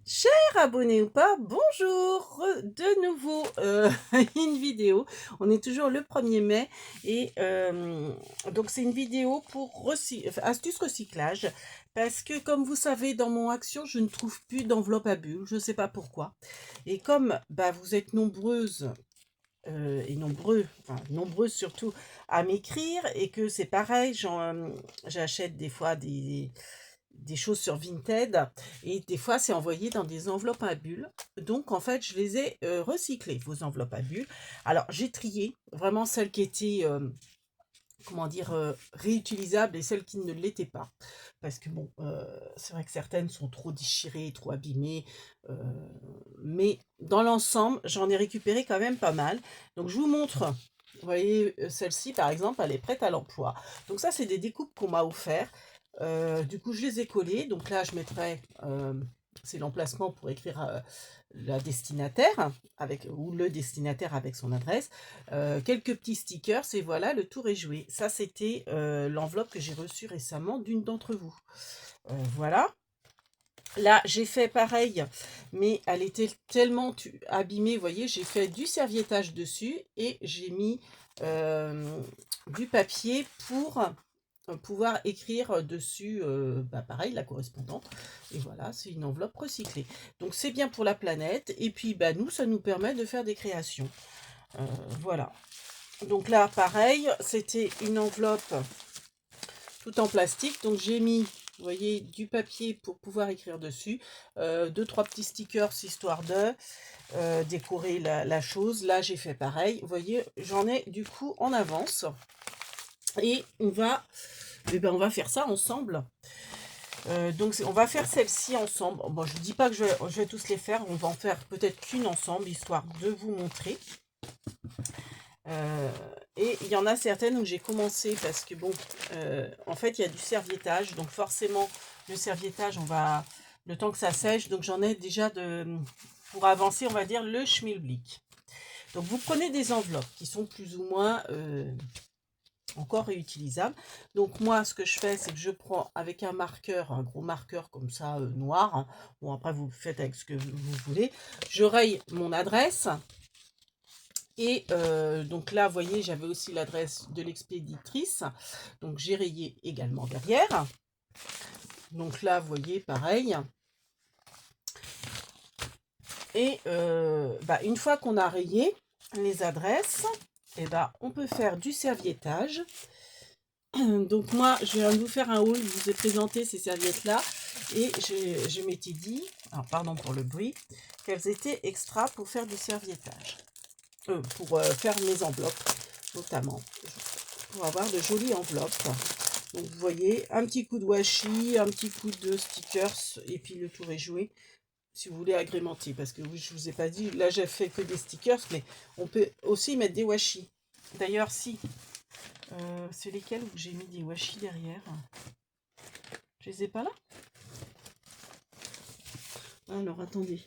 Chers abonnés ou pas, bonjour de nouveau une vidéo. On est toujours le 1er mai et donc c'est une vidéo pour astuce recyclage parce que comme vous savez dans mon action je ne trouve plus d'enveloppe à bulles, je ne sais pas pourquoi. Et comme bah, vous êtes nombreuses et nombreux, enfin nombreuses surtout à m'écrire et que c'est pareil, j'achète des fois des choses sur Vinted et des fois c'est envoyé dans des enveloppes à bulles. Donc en fait je les ai recyclées, vos enveloppes à bulles. Alors j'ai trié vraiment celles qui étaient comment dire réutilisables et celles qui ne l'étaient pas. Parce que bon, c'est vrai que certaines sont trop déchirées, trop abîmées. euh, mais dans l'ensemble, j'en ai récupéré quand même pas mal. Donc je vous montre. Vous voyez, celle-ci, par exemple, elle est prête à l'emploi. Donc ça, c'est des découpes qu'on m'a offert. Du coup, je les ai collées. Donc là, je mettrai, c'est l'emplacement pour écrire la destinataire avec, ou le destinataire avec son adresse. Quelques petits stickers et voilà, le tour est joué. Ça, c'était l'enveloppe que j'ai reçue récemment d'une d'entre vous. Voilà. Là, j'ai fait pareil, mais elle était tellement abîmée, vous voyez, j'ai fait du serviettage dessus et j'ai mis du papier pour pouvoir écrire dessus, bah, pareil, la correspondante. Et voilà, c'est une enveloppe recyclée. Donc c'est bien pour la planète et puis bah, nous, ça nous permet de faire des créations. Voilà. Donc là, pareil, c'était une enveloppe tout en plastique. Donc j'ai mis, vous voyez, du papier pour pouvoir écrire dessus. Deux, trois petits stickers, histoire de décorer la chose. Là, j'ai fait pareil. Vous voyez, j'en ai du coup en avance. Et on va faire ça ensemble. Donc on va faire celle-ci ensemble. Bon, je ne dis pas que je vais tous les faire. On va en faire peut-être qu'une ensemble, histoire de vous montrer. Et il y en a certaines où j'ai commencé parce que bon, en fait, il y a du serviettage, donc forcément, le serviettage, le temps que ça sèche, donc j'en ai déjà pour avancer, on va dire, le schmilblick. Donc vous prenez des enveloppes qui sont plus ou moins encore réutilisables. Donc moi, ce que je fais, c'est que je prends avec un marqueur, un gros marqueur comme ça, noir, hein. Bon, après, vous faites avec ce que vous voulez. Je raye mon adresse. Et donc là, vous voyez, j'avais aussi l'adresse de l'expéditrice. Donc j'ai rayé également derrière. Donc là, vous voyez, pareil. Et bah, une fois qu'on a rayé les adresses, et bah, on peut faire du serviettage. Donc moi, je viens de vous faire un haul, je vous ai présenté ces serviettes-là. Et je m'étais dit, alors pardon pour le bruit, qu'elles étaient extra pour faire du serviettage. Pour faire mes enveloppes, notamment. Pour avoir de jolies enveloppes. Donc vous voyez, un petit coup de washi, un petit coup de stickers, et puis le tour est joué. Si vous voulez agrémenter, parce que oui, je vous ai pas dit, là j'ai fait que des stickers, mais on peut aussi mettre des washi. D'ailleurs, si, c'est lesquels où j'ai mis des washi derrière? Je les ai pas là? Alors attendez.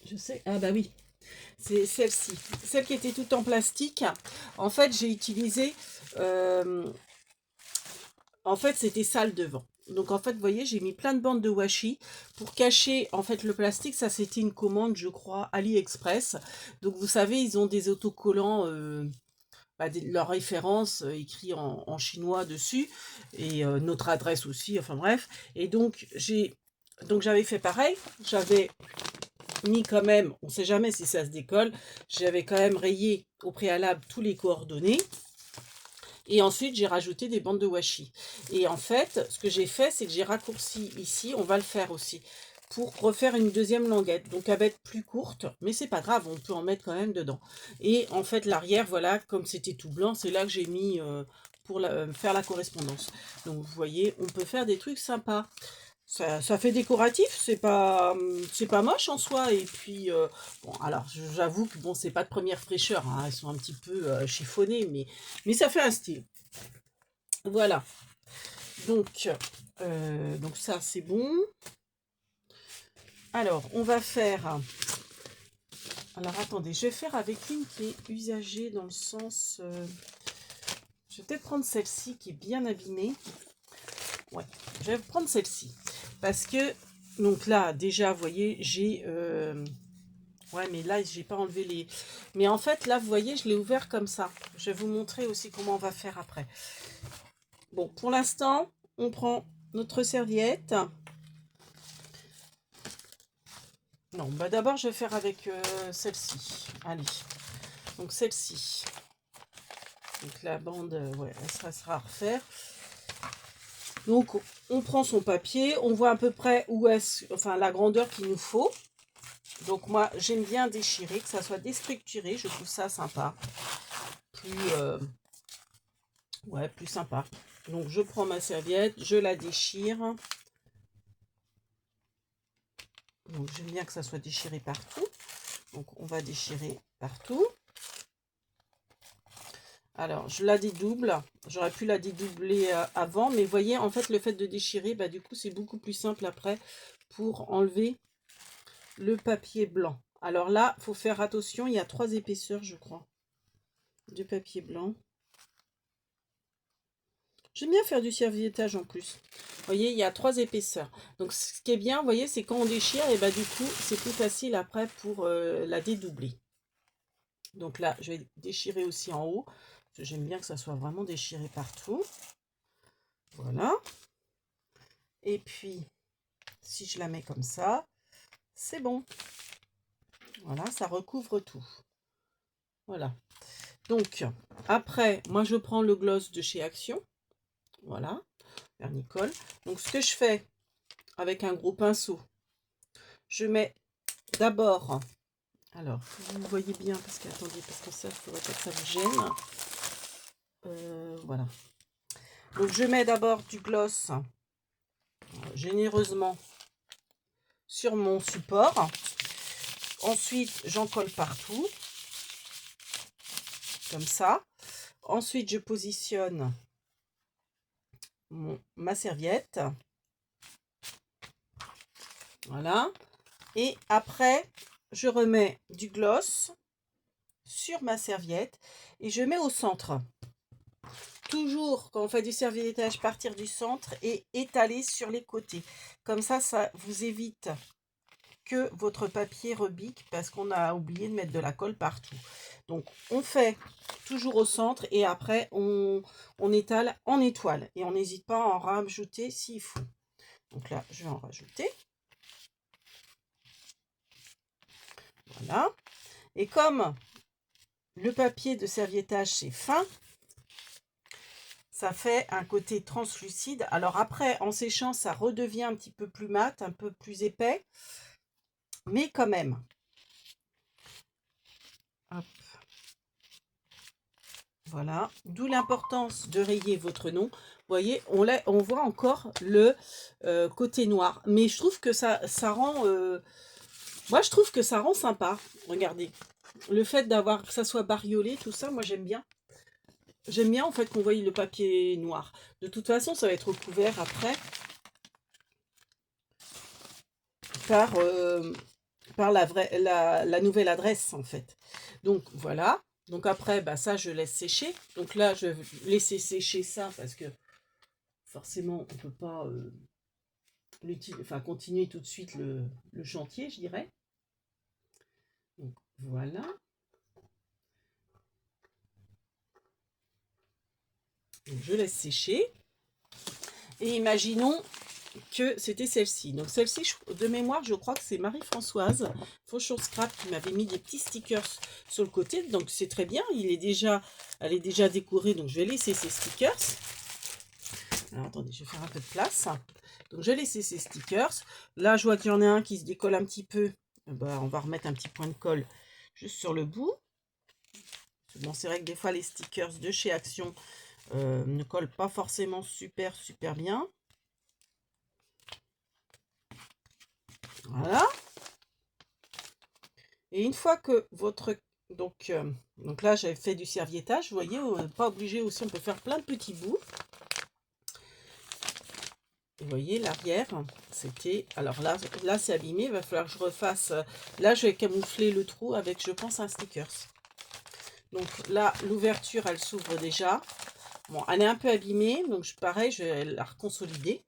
Je sais, ah bah oui, c'est celle-ci. Celle qui était toute en plastique. En fait, j'ai utilisé... en fait, c'était sale devant. Donc en fait, vous voyez, j'ai mis plein de bandes de washi pour cacher en fait le plastique. Ça, c'était une commande, je crois, AliExpress. Donc vous savez, ils ont des autocollants, bah, leurs références écrits en chinois dessus et notre adresse aussi. Enfin bref. Et donc j'avais fait pareil. J'avais mis quand même, on ne sait jamais si ça se décolle. J'avais quand même rayé au préalable tous les coordonnées. Et ensuite, j'ai rajouté des bandes de washi. Et en fait, ce que j'ai fait, c'est que j'ai raccourci ici, on va le faire aussi, pour refaire une deuxième languette. Donc, elle va être plus courte, mais c'est pas grave, on peut en mettre quand même dedans. Et en fait, l'arrière, voilà, comme c'était tout blanc, c'est là que j'ai mis pour faire la correspondance. Donc, vous voyez, on peut faire des trucs sympas. Ça fait décoratif, c'est pas moche en soi. Et puis, bon, alors j'avoue que bon, c'est pas de première fraîcheur, hein, elles sont un petit peu chiffonnées, mais ça fait un style. Voilà. Donc ça, c'est bon. Alors, on va faire... Alors, attendez, je vais faire avec une qui est usagée dans le sens... je vais peut-être prendre celle-ci qui est bien abîmée. Ouais, je vais prendre celle-ci. Parce que Donc là, déjà, vous voyez, j'ai... ouais, mais là, j'ai pas enlevé les... Mais en fait, là, vous voyez, je l'ai ouvert comme ça. Je vais vous montrer aussi comment on va faire après. Bon, pour l'instant, on prend notre serviette. Non, bah d'abord, je vais faire avec celle-ci. Allez, donc celle-ci. Donc la bande, ouais, elle sera à refaire. Donc, on prend son papier, on voit à peu près où est-ce, enfin, la grandeur qu'il nous faut. Donc moi, j'aime bien déchirer, que ça soit déstructuré, je trouve ça sympa. Plus, ouais, plus sympa. Donc je prends ma serviette, je la déchire. Donc j'aime bien que ça soit déchiré partout. Donc on va déchirer partout. Alors je la dédouble. J'aurais pu la dédoubler avant, mais vous voyez, en fait, le fait de déchirer, bah, du coup, c'est beaucoup plus simple après pour enlever le papier blanc. Alors là, il faut faire attention, il y a 3 épaisseurs, je crois, de papier blanc. J'aime bien faire du serviettage en plus. Vous voyez, il y a 3 épaisseurs. Donc ce qui est bien, vous voyez, c'est quand on déchire, et bah du coup, c'est plus facile après pour la dédoubler. Donc là, je vais déchirer aussi en haut. J'aime bien que ça soit vraiment déchiré partout. Voilà. Et puis, si je la mets comme ça, c'est bon. Voilà, ça recouvre tout. Voilà. Donc, après, moi, je prends le gloss de chez Action. Voilà, vernicole. Donc, ce que je fais avec un gros pinceau, je mets d'abord... Alors, vous voyez bien, parce que, attendez, parce que ça, il faudrait pas que ça vous gêne. Voilà. Donc, je mets d'abord du gloss généreusement sur mon support. Ensuite, j'en colle partout, comme ça. Ensuite, je positionne ma serviette. Voilà. Et après, je remets du gloss sur ma serviette et je mets au centre. Toujours, quand on fait du serviettage, partir du centre et étaler sur les côtés. Comme ça, ça vous évite que votre papier rebique parce qu'on a oublié de mettre de la colle partout. Donc, on fait toujours au centre et après, on étale en étoile. Et on n'hésite pas à en rajouter s'il faut. Donc là, je vais en rajouter. Voilà. Et comme le papier de serviettage, c'est fin, ça fait un côté translucide. Alors après, en séchant, ça redevient un petit peu plus mat, un peu plus épais. Mais quand même. Hop. Voilà. D'où l'importance de rayer votre nom. Vous voyez, on voit encore le côté noir. Mais je trouve que ça rend... moi, je trouve que ça rend sympa. Regardez. Le fait d'avoir que ça soit bariolé, tout ça, moi, j'aime bien. J'aime bien, en fait, qu'on voie le papier noir. De toute façon, ça va être recouvert après par la nouvelle adresse, en fait. Donc, voilà. Donc, après, bah, ça, je laisse sécher. Donc là, je vais laisser sécher ça parce que forcément, on ne peut pas continuer tout de suite le chantier, je dirais. Donc, voilà. Donc, je laisse sécher. Et imaginons que c'était celle-ci. Donc celle-ci, de mémoire, je crois que c'est Marie-Françoise Fauchon Scrap qui m'avait mis des petits stickers sur le côté. Donc c'est très bien, elle est déjà décorée, donc je vais laisser ces stickers. Alors attendez, je vais faire un peu de place. Donc je vais laisser ces stickers. Là, je vois qu'il y en a un qui se décolle un petit peu. On va remettre un petit point de colle juste sur le bout. Bon, c'est vrai que des fois, les stickers de chez Action ne collent pas forcément super bien. Voilà. Et une fois que votre... Donc là, j'ai fait du serviettage. Vous voyez, on n'est pas obligé aussi. On peut faire plein de petits bouts. Vous voyez, l'arrière, c'était... Alors là c'est abîmé. Il va falloir que je refasse... Là, je vais camoufler le trou avec, je pense, un stickers. Donc là, l'ouverture, elle s'ouvre déjà. Bon, elle est un peu abîmée. Donc pareil, je vais la reconsolider.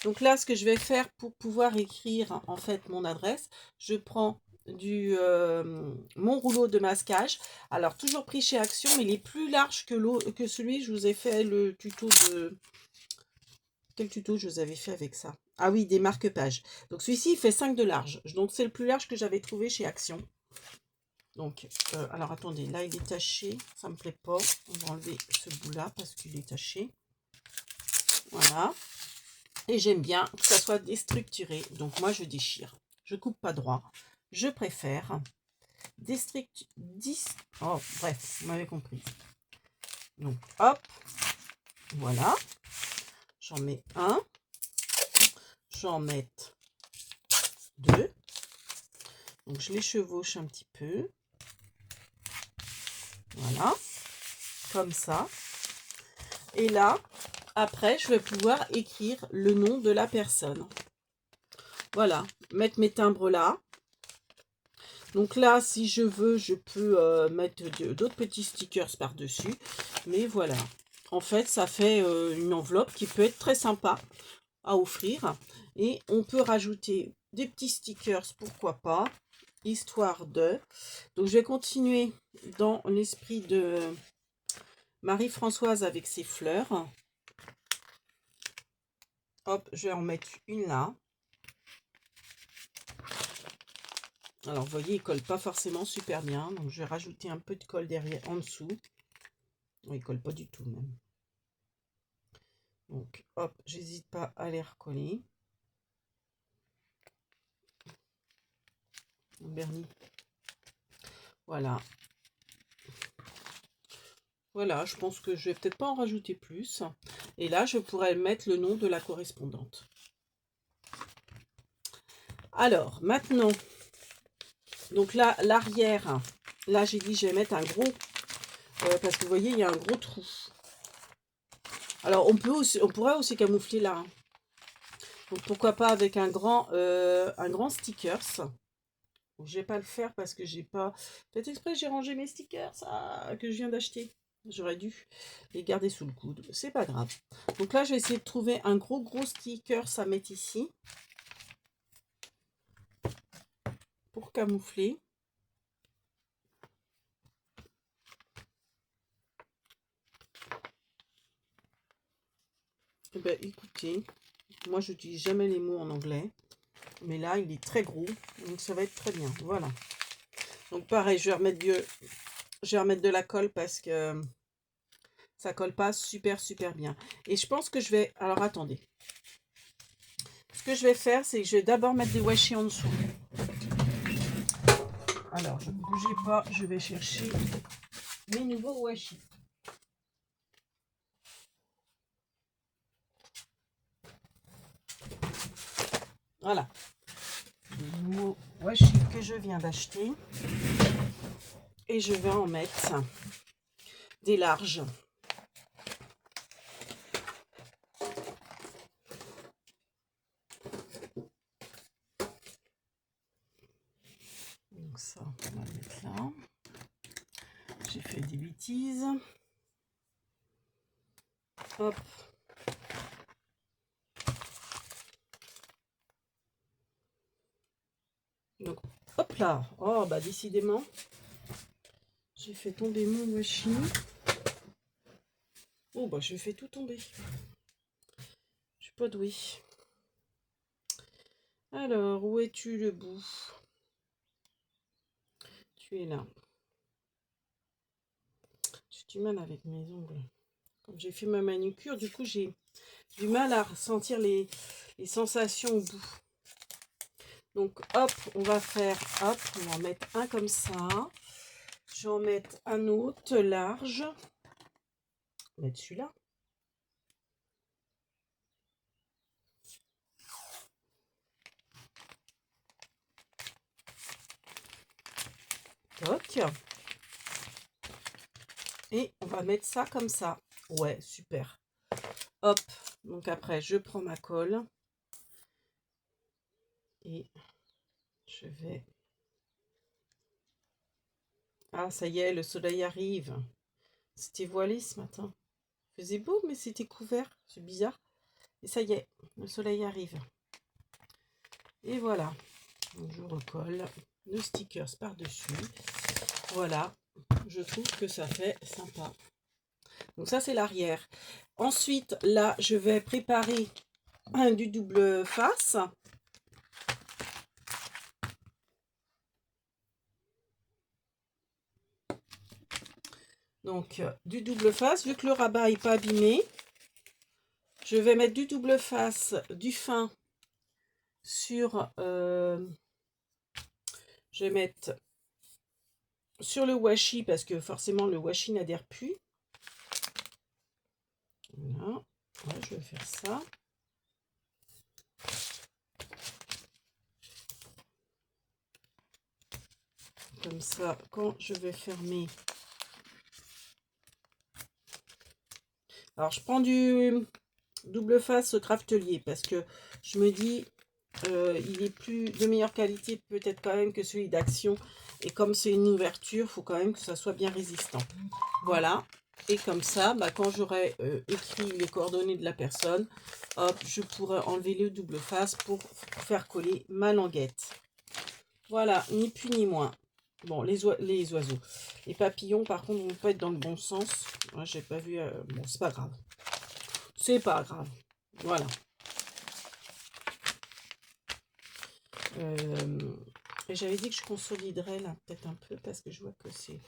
Donc là, ce que je vais faire pour pouvoir écrire en fait mon adresse, je prends mon rouleau de masquage. Alors toujours pris chez Action, mais il est plus large que celui que je vous ai fait le tuto de... Quel tuto je vous avais fait avec ça? Ah oui, des marque-pages. Donc celui-ci, il fait 5 de large. Donc c'est le plus large que j'avais trouvé chez Action. Donc, alors attendez, là il est taché, ça me plaît pas. On va enlever ce bout-là parce qu'il est taché. Voilà. Et j'aime bien que ça soit déstructuré. Donc moi je déchire. Je coupe pas droit. Je préfère Oh, bref, vous m'avez compris. Donc hop, voilà. J'en mets un. J'en mets deux. Donc je les chevauche un petit peu. Voilà. Comme ça. Et là, après, je vais pouvoir écrire le nom de la personne. Voilà. Mettre mes timbres là. Donc là, si je veux, je peux mettre d'autres petits stickers par-dessus. Mais voilà. En fait, ça fait une enveloppe qui peut être très sympa à offrir. Et on peut rajouter des petits stickers, pourquoi pas. Histoire de... Donc, je vais continuer dans l'esprit de Marie-Françoise avec ses fleurs. Hop, je vais en mettre une là. Alors, vous voyez, il colle pas forcément super bien. Donc, je vais rajouter un peu de colle derrière, en dessous. Non, il colle pas du tout, même. Donc, hop, j'hésite pas à les recoller. Vernis. Voilà. Voilà, je pense que je vais peut-être pas en rajouter plus. Et là, je pourrais mettre le nom de la correspondante. Alors, maintenant, donc là, l'arrière, là, j'ai dit, je vais mettre un gros, parce que vous voyez, il y a un gros trou. Alors, on pourrait aussi camoufler là. Hein. Donc, pourquoi pas avec un grand stickers. Je vais pas le faire parce que j'ai pas... Faites exprès, j'ai rangé mes stickers que je viens d'acheter. J'aurais dû les garder sous le coude. C'est pas grave. Donc là, je vais essayer de trouver un gros sticker à mettre ici. Pour camoufler. Eh ben, écoutez, moi, je n'utilise jamais les mots en anglais. Mais là, il est très gros. Donc, ça va être très bien. Voilà. Donc, pareil, je vais remettre de la colle parce que ça colle pas super bien. Et je pense que je vais... Alors, attendez. Ce que je vais faire, c'est que je vais d'abord mettre des washi en dessous. Alors, ne bougez pas, je vais chercher mes nouveaux washi. Voilà. Les nouveaux washi que je viens d'acheter. Et je vais en mettre des larges. Donc ça, on va le mettre là. J'ai fait des bêtises. Hop. Donc, hop là. Oh, bah décidément, j'ai fait tomber mon washi. Oh, bah je fais tout tomber. Je suis pas douée. Alors, où es-tu le bout? Tu es là. J'ai du mal avec mes ongles. Comme j'ai fait ma manucure, du coup, j'ai du mal à ressentir les sensations au bout. Donc, hop, on va faire, hop, on va en mettre un comme ça. Je vais en mettre un autre large. On va mettre celui-là. Toc. Et on va mettre ça comme ça. Ouais, super. Hop. Donc après, je prends ma colle. Et je vais... Ah, ça y est, le soleil arrive. C'était voilé ce matin. Il faisait beau, mais c'était couvert. C'est bizarre. Et ça y est, le soleil arrive. Et voilà. Donc, je recolle le stickers par-dessus. Voilà. Je trouve que ça fait sympa. Donc ça, c'est l'arrière. Ensuite, là, je vais préparer du double face. Donc, du double face, vu que le rabat n'est pas abîmé, je vais mettre du double face, du fin sur... je vais mettre sur le washi, parce que forcément, le washi n'adhère plus. Voilà. Ouais, je vais faire ça. Comme ça, quand je vais fermer... Alors, je prends du double face craftelier parce que je me dis, il est plus de meilleure qualité peut-être quand même que celui d'Action. Et comme c'est une ouverture, il faut quand même que ça soit bien résistant. Voilà. Et comme ça, bah, quand j'aurai écrit les coordonnées de la personne, hop, je pourrai enlever le double face pour faire coller ma languette. Voilà, ni plus ni moins. Bon, les oiseaux. Les papillons, par contre, vont pas être dans le bon sens. Moi, j'ai pas vu. Bon, c'est pas grave. C'est pas grave. Voilà. Et j'avais dit que je consoliderais là, peut-être un peu, parce que je vois que c'est...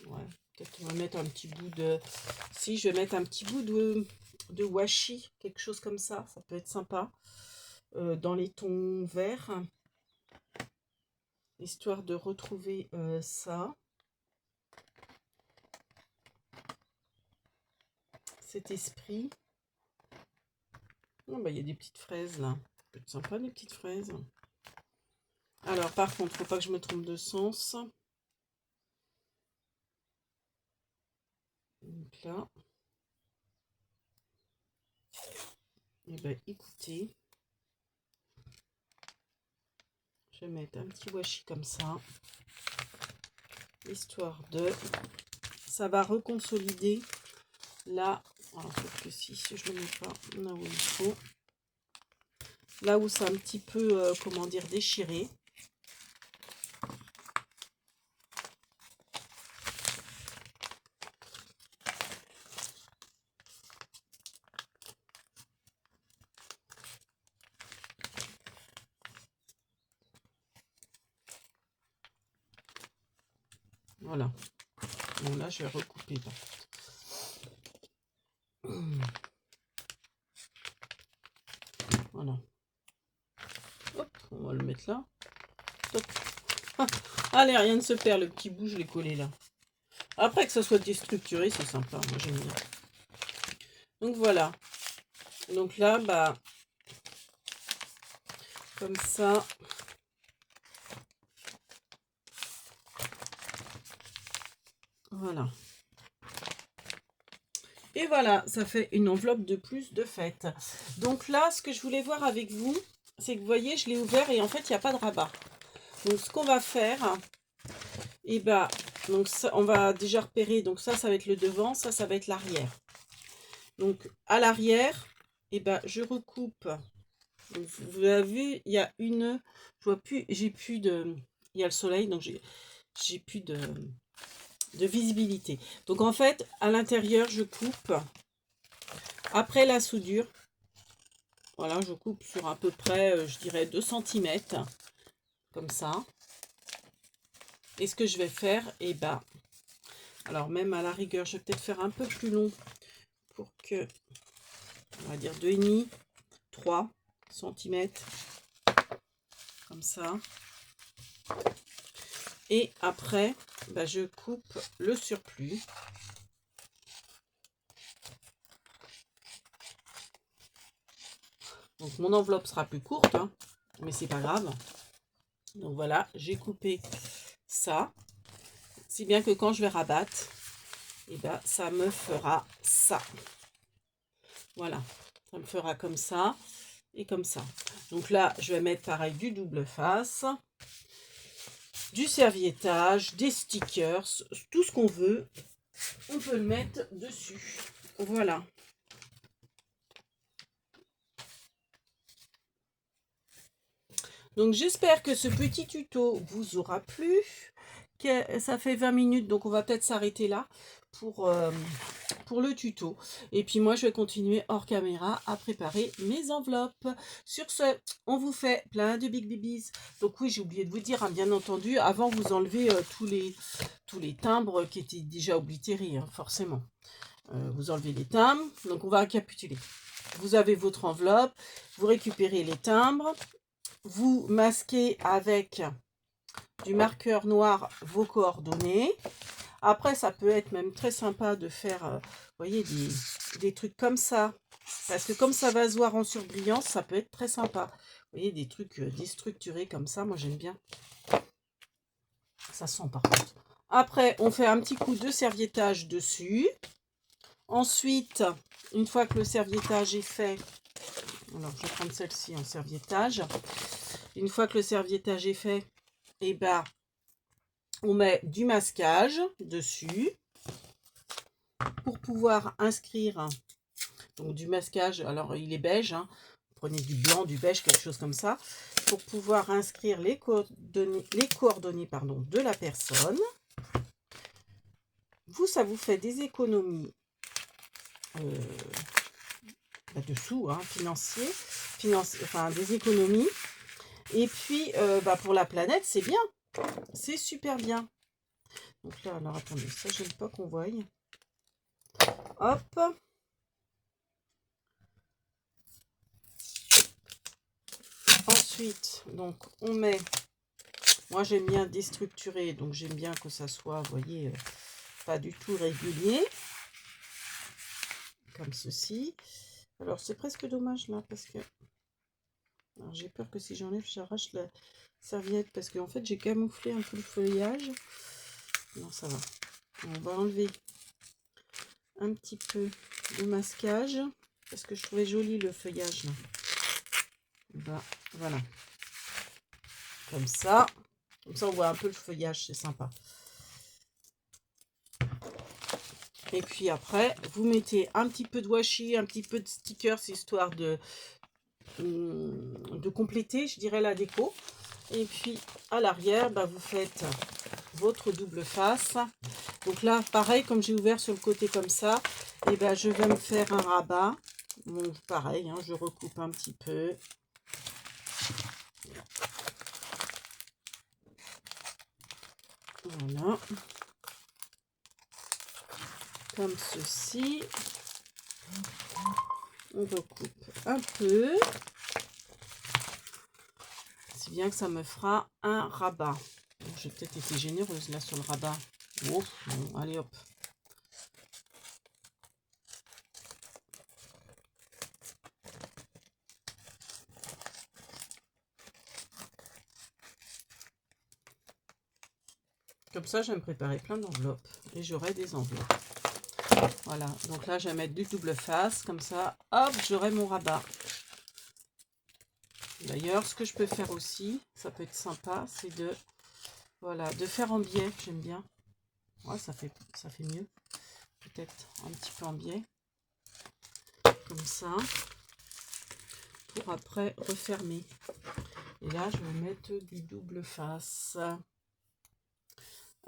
Ouais, peut-être on va mettre un petit bout de... Si, je vais mettre un petit bout de washi, quelque chose comme ça peut être sympa. Dans les tons verts. Histoire de retrouver ça. Cet esprit. Oh, bah, y a des petites fraises là. Ça peut être sympa, les petites fraises. Alors, par contre, faut pas que je me trompe de sens. Donc là. Et ben, écoutez. Je vais mettre un petit washi comme ça. Histoire de... Ça va reconsolider là. Alors, sauf que si je ne le mets pas là où il faut. Là où c'est un petit peu, comment dire, déchiré. Voilà. Bon, là, je vais recouper. Voilà. Hop, on va le mettre là. Top. Allez, rien ne se perd. Le petit bout, je l'ai collé là. Après que ça soit déstructuré, c'est sympa. Moi, j'aime bien. Donc, voilà. Donc là, bah, comme ça. Voilà. Et voilà, ça fait une enveloppe de plus de fête. Donc là, ce que je voulais voir avec vous, c'est que vous voyez, je l'ai ouvert et en fait, il n'y a pas de rabat. Donc, ce qu'on va faire, et bah, donc ça, on va déjà repérer. Donc ça va être le devant, ça va être l'arrière. Donc, à l'arrière, et bah, je recoupe. Donc, vous avez vu, il y a une, je vois plus, j'ai plus de, il y a le soleil, donc j'ai plus de visibilité. Donc en fait, à l'intérieur, je coupe après la soudure. Voilà, je coupe sur à peu près, je dirais 2 cm, comme ça. Et ce que je vais faire, et bah, alors même à la rigueur, je vais peut-être faire un peu plus long pour que, on va dire 2,5, 3 cm, comme ça. Et après, bah, je coupe le surplus. Donc mon enveloppe sera plus courte, hein, mais c'est pas grave. Donc voilà, j'ai coupé ça. Si bien que quand je vais rabattre, et ben, ça me fera ça. Voilà, ça me fera comme ça et comme ça. Donc là, je vais mettre pareil du double face, du serviettage, des stickers, tout ce qu'on veut. On peut le mettre dessus. Voilà. Donc j'espère que ce petit tuto vous aura plu. Ça fait 20 minutes, donc on va peut-être s'arrêter là pour le tuto. Et puis moi, je vais continuer hors caméra à préparer mes enveloppes. Sur ce, on vous fait plein de big babies. Donc oui, j'ai oublié de vous dire, hein, bien entendu, avant vous enlevez tous les timbres qui étaient déjà oblitérés, hein, forcément. Vous enlevez les timbres. Donc on va récapituler. Vous avez votre enveloppe, vous récupérez les timbres, vous masquez avec du marqueur noir vos coordonnées. Après, ça peut être même très sympa de faire, vous voyez, des trucs comme ça. Parce que comme ça va se voir en surbrillance, ça peut être très sympa. Vous voyez, des trucs déstructurés comme ça, moi j'aime bien. Ça sent par contre. Après, on fait un petit coup de serviettage dessus. Ensuite, une fois que le serviettage est fait, alors je vais prendre celle-ci en serviettage. Une fois que le serviettage est fait, et ben, on met du masquage dessus pour pouvoir inscrire, donc du masquage, alors il est beige, hein, prenez du blanc, du beige, quelque chose comme ça, pour pouvoir inscrire les coordonnées pardon, de la personne. Vous, ça vous fait des économies dessous, hein, financiers, enfin des économies. Et puis, pour la planète, c'est bien. C'est super bien. Donc là, alors attendez, ça, j'aime pas qu'on voie. Hop. Ensuite, donc, on met... Moi, j'aime bien déstructurer, donc j'aime bien que ça soit, vous voyez, pas du tout régulier. Comme ceci. Alors, c'est presque dommage, là, parce que... j'ai peur que si j'enlève, j'arrache la serviette, parce qu'en fait, j'ai camouflé un peu le feuillage. Non, ça va. On va enlever un petit peu de masquage, parce que je trouvais joli le feuillage, là. Voilà. Comme ça. Comme ça, on voit un peu le feuillage, c'est sympa. Et puis après, vous mettez un petit peu de washi, un petit peu de stickers, histoire de compléter, je dirais, la déco. Et puis, à l'arrière, vous faites votre double face. Donc là, pareil, comme j'ai ouvert sur le côté comme ça, et je vais me faire un rabat. Donc, pareil, hein, je recoupe un petit peu. Voilà. Comme ceci. On recoupe un peu. C'est bien que ça me fera un rabat. J'ai peut-être été généreuse là sur le rabat. Oh, bon, allez hop. Comme ça, je vais me préparer plein d'enveloppes. Et j'aurai des enveloppes. Voilà, donc là, je vais mettre du double face. Comme ça, hop, j'aurai mon rabat. D'ailleurs, ce que je peux faire aussi, ça peut être sympa, c'est de, voilà, de faire en biais. J'aime bien. Ouais, ça fait mieux. Peut-être un petit peu en biais. Comme ça. Pour après refermer. Et là, je vais mettre du double face.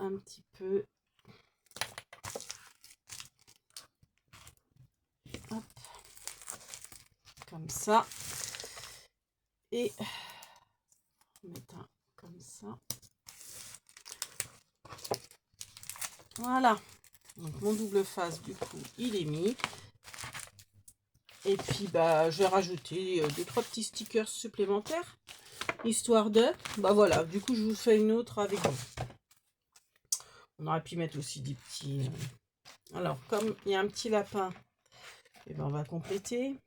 Un petit peu. Hop. Comme ça. Et mettre un comme ça. Voilà. Donc mon double face, du coup, il est mis. Et puis, je vais rajouter 2-3 petits stickers supplémentaires. Histoire de... voilà, du coup, je vous fais une autre avec vous. On aurait pu mettre aussi des petits... Alors, comme il y a un petit lapin, et on va compléter.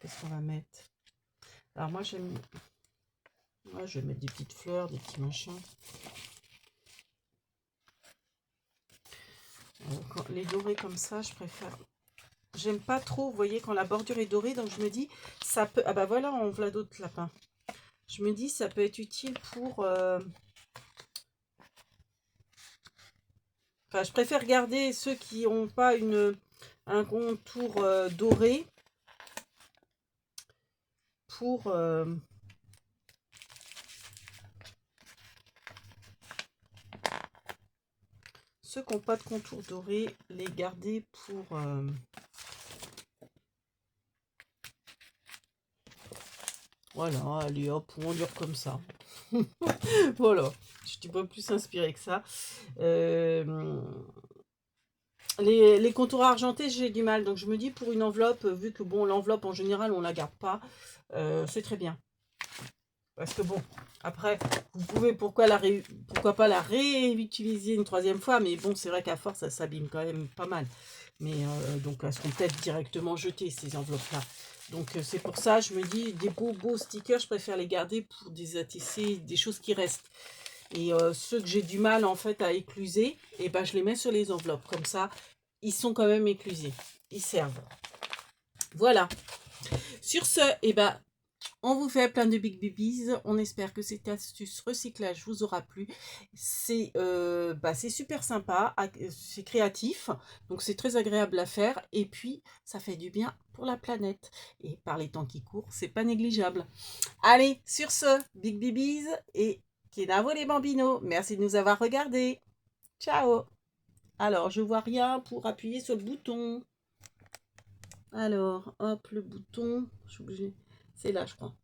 Qu'est-ce qu'on va mettre? Alors, moi, je vais mettre des petites fleurs, des petits machins. Alors, les dorés comme ça, je préfère... J'aime pas trop, vous voyez, quand la bordure est dorée, donc je me dis, ça peut... Ah voilà, on voit d'autres lapins. Je me dis, ça peut être utile pour... Enfin, je préfère garder ceux qui n'ont pas un contour doré pour ceux qui n'ont pas de contour doré, les garder pour... Voilà, allez hop, on dure comme ça. Voilà, je suis pas plus inspirée que ça. Les contours argentés, j'ai du mal. Donc je me dis pour une enveloppe, vu que bon, l'enveloppe en général, on la garde pas, c'est très bien. Parce que bon, après, vous pouvez pourquoi pas la réutiliser une troisième fois, mais bon, c'est vrai qu'à force, ça s'abîme quand même pas mal. Mais donc, elles seront peut-être directement jetées, ces enveloppes-là. Donc, c'est pour ça, je me dis, des beaux stickers, je préfère les garder pour des ATC, des choses qui restent. Et ceux que j'ai du mal, en fait, à écluser, et ben, je les mets sur les enveloppes. Comme ça, ils sont quand même éclusés. Ils servent. Voilà. Sur ce, et ben, on vous fait plein de big babies. On espère que cette astuce recyclage vous aura plu. C'est super sympa, c'est créatif, donc c'est très agréable à faire. Et puis, ça fait du bien pour la planète. Et par les temps qui courent, c'est pas négligeable. Allez, sur ce, big babies et Kenavo les bambinos. Merci de nous avoir regardés. Ciao. Alors, je vois rien pour appuyer sur le bouton. Alors, hop, le bouton. Je suis obligée. C'est là, je crois.